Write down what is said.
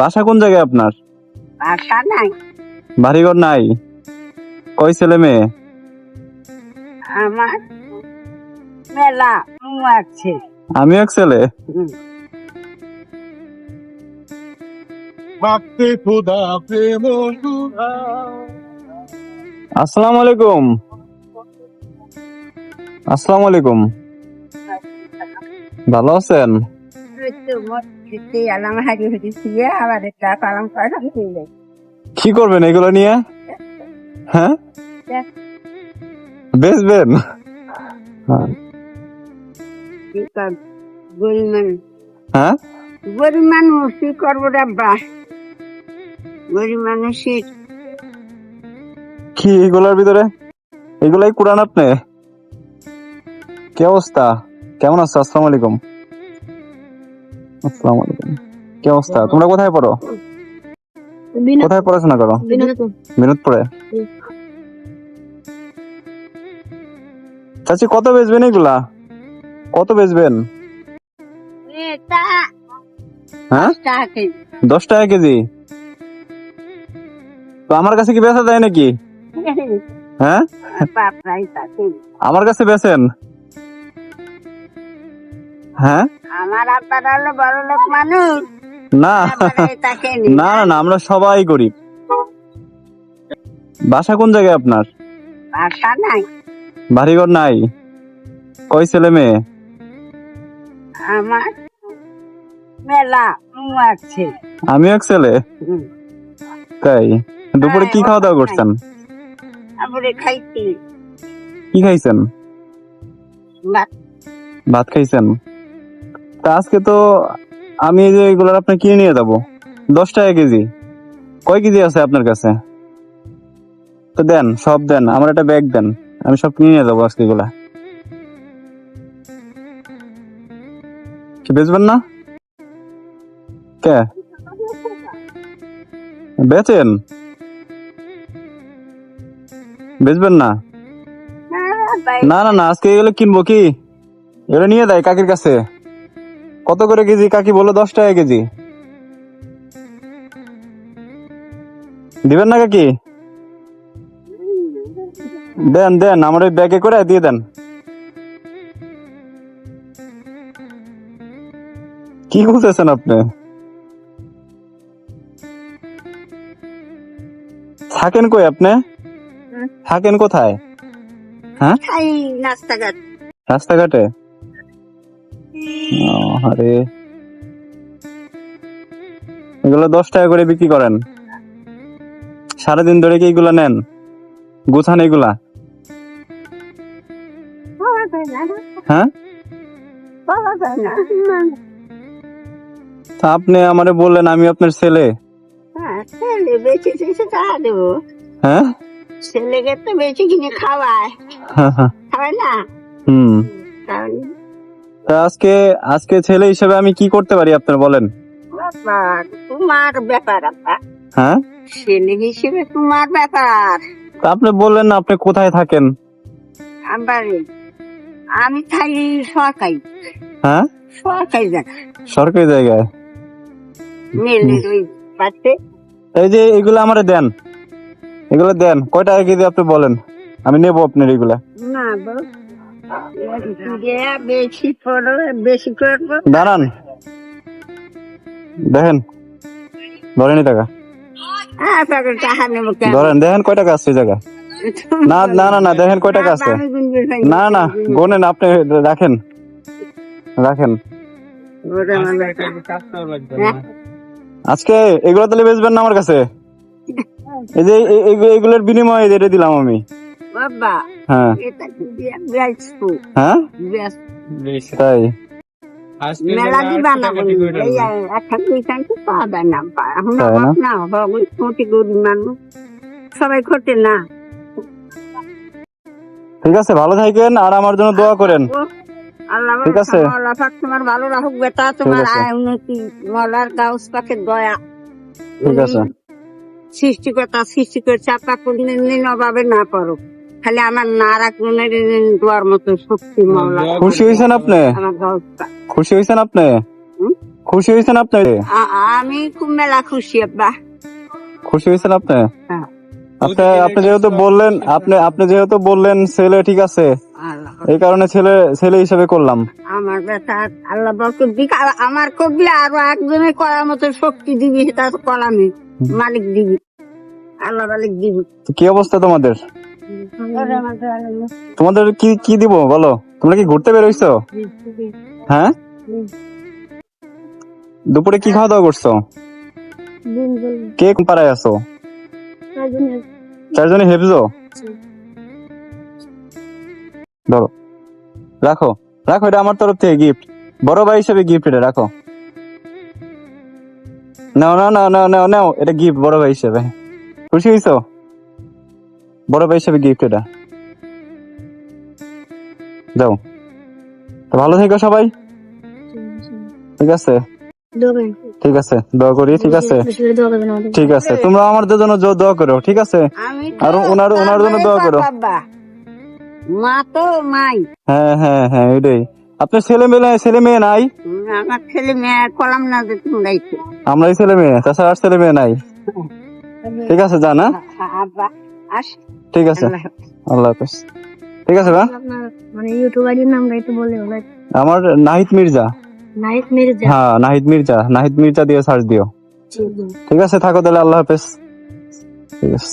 বাসা কোন জায়গায় আপনার? বাসা নাই, বাড়িঘর নাই? কয় ছেলে মেয়ে? আমার মেলা আছে। আমি এক ছেলে। আসসালামু আলাইকুম। আসসালামু আলাইকুম। ভালো আছেন? কি করবেন এগুলো নিয়ে? হ্যাঁ, বেচবেন? হ্যাঁ, গরিব মানুষ কি করবো ডাব্বা, গরিব মানুষের কি এগুলোর ভিতরে? এগুলাই কুরান আপনি? কি অবস্থা? কেমন আছো? আসসালামু আলাইকুম। আসসালামু আলাইকুম। কি অবস্থা? তোমরা কোথায় পড়ো? কোথায় পড়াশোনা করো? বিনোদপুরে। চাচি কত বেচবেন এগুলা? কত বেচবেন? হ্যাঁ, 10 টাকা কেজি। তো আমার কাছে কি বেচা যায় নাকি? হ্যাঁ, আমার কাছে বেচেন? হ্যাঁ, আমার আব্বার হলো বড় লোক মানুষ। না না না না, আমরা সবাই গরিব। বাসা কোন জায়গায় আপনার? বাসা নাই, বাড়িঘর নাই? কয় ছেলে মেয়ে? আমার মেলা আছে। আমি এক ছেলে। তাই? দুপুরে কি খাওয়া দাওয়া করছেন? তারপরে খাইছি কি খাইছেন? ভাত। ভাত খাইছেন? তা আজকে তো আমি এই যে এগুলো আপনার কিনে নিয়ে যাবো 10 টাকা কেজি। কয় কেজি আছে আপনার কাছে? তো দেন, সব দেন, আমার একটা ব্যাগ দেন, আমি সব কিনে নিয়ে যাবো আজকে এগুলা। কি বেচবেন না? কে বেচেন? বেচবেন না? না না না, আজকে এগুলো কিনবো। কি এগুলো নিয়ে দেয় কাকির কাছে। কত করে কেজি কাকি বলো? 10 টাকা কেজি। দিবেন না কাকি? দেন দেন, আমার ওই ব্যাগে করে দিয়ে দেন। কি বুঝতেছেন আপনি? থাকেন কই আপনি? থাকেন কোথায়? হ্যাঁ, খাই রাস্তাঘাট। রাস্তাঘাটে? আরে, এগুলো 10 টাকা করে বিক্রি করেন? সারাদিন ধরে কি এগুলা নেন? গুছান এগুলা? হ্যাঁ, তা আপনি আমারে বললেন আমি আপনার ছেলে। ছেলে বেশি কিছু টাকা দেবো, হ্যাঁ, ছেলেকে তো বেশি কিনে খাওয়ায়, খাওয়ায় না। হুম। তাহলে তা আজকে আজকে ছেলে হিসেবে আমি কি করতে পারি আপনার বলেন? বাবা, তোমার ব্যাপার আব্বা, হ্যাঁ, ছেলে হিসেবে তোমার ব্যাপার। তা আপনি বললেন না আপনি কোথায় থাকেন? আবার আমি থাকি সরকারি, হ্যাঁ, সরকারি জায়গা, সরকারি জায়গায়। মেলের ওই পাশে। এই যে এগুলো আমারে দেন, এগুলো দেন। কয় টাকা কেজি আপনি বলেন, আমি নেবো আপনার এগুলা। না বল, বেশি পড়বে, বেশি করবো। দাঁড়ান, দেখেন, ধরেনি টাকা, হ্যাঁ, তাকে টাকা নেবো কেন? ধরেন, দেখেন কয় টাকা আছে এই জায়গা। না না না না, দেখেন কয় টাকা আছে। আমি গুনবে ভাই। না না, গোনেন আপনি, রাখেন রাখেন। ওরে আমার হ্যাঁ? আজকে এগুলো তাহলে বেচবেন না আমার কাছে? এই যে এগুলোর বিনিময়ে এটা দিলাম আমি। বাবা, হ্যাঁ এটা কি দিয়ে বেচবো? হ্যাঁ, বেচবো। তাই? মেলা দিবা না বলি, এই একটা দুইখানকে পাওয়া যায় না। এখন তাই না? অভাব না, কোটি গরিব মানুষ সবাই করতে না। ঠিক আছে, ভালো থাকেন আর আমার জন্য দোয়া করেন। আল্লাহ ঠিক আছে। আল্লাহ পাক তোমার ভালো রাখুক বেটা, তোমার আছে। আয় উন্নতি, মলার গাউস পাকের দয়া। ঠিক আছে। সৃষ্টিকর্তা সৃষ্টি করছে, আপনার কোনদিন অভাবে না পারো, খালি আমার না রাখবেন দোয়ার মতো শক্তি মাওলা। খুশি হয়েছেন আপনি? আমার গাউস পাক খুশি হয়েছেন আপনি? খুশি হয়েছেন আপনি? আমি খুব মেলা খুশি আব্বা। খুশি হয়েছেন আপনি? হ্যাঁ। আপনি যেহেতু বললেন, আপনি যেহেতু বললেন ছেলে ঠিক আছে, আল্লাহ এই কারণে ছেলে হিসেবে করলাম। আমার বেটা আল্লাহ বরকত দিক, আর আমার কবলে আরো একজনের করার মতো শক্তি দিবি, সেটা তো কলামে মালিক দিবি, আল্লাহ মালিক দিবি। তো কি অবস্থা তোমাদের? তোমাদের কি কি দিব বলো? তোমরা কি ঘুরতে বেরোইছো? হ্যাঁ, দুপুরে কি খাওয়া দাওয়া করছো? কে কোন পাড়ায় আছো? চারজনে হেফজো? ধরো, রাখো রাখো, এটা আমার তরফ থেকে গিফট, বড় ভাই হিসেবে গিফট, এটা রাখো। নাও নাও নাও নাও নাও নাও, এটা গিফট বড় ভাই হিসেবে। খুশি হইছো? বড় ভাই হিসেবে গিফট এটা। যাও, তো ভালো থেকো সবাই, ঠিক আছে? ঠিক আছে, দোয়া করি, ঠিক আছে? ঠিক আছে, তোমরা আমাদের জন্য দোয়া করো, ঠিক আছে? আমি আর ওনার জন্য দোয়া করো। বাবা মা তো মাই, হ্যাঁ হ্যাঁ হ্যাঁ, এটাই। আপনার ছেলে মেয়ে নাই? আমার ছেলে মেয়ে কলাম না যে তোমরাই তো। আমরাই ছেলে মেয়ে, তাছাড়া আর ছেলে মেয়ে নাই। ঠিক আছে, যান। হ্যাঁ, আব্বা আস, ঠিক আছে, আল্লাহ হাফেজ। আল্লাহ হাফেজ। ঠিক আছে বা, মানে ইউটিউবারের নামটা একটু বলে বলে। আমার নাহিদ মির্জা। নাইট মির্জা। হ্যাঁ, নাহিদ মির্জা দিয়ে সার্চ দিও। ঠিক আছে, থাকো তাহলে, আল্লাহ হাফেজ। ঠিক আছে।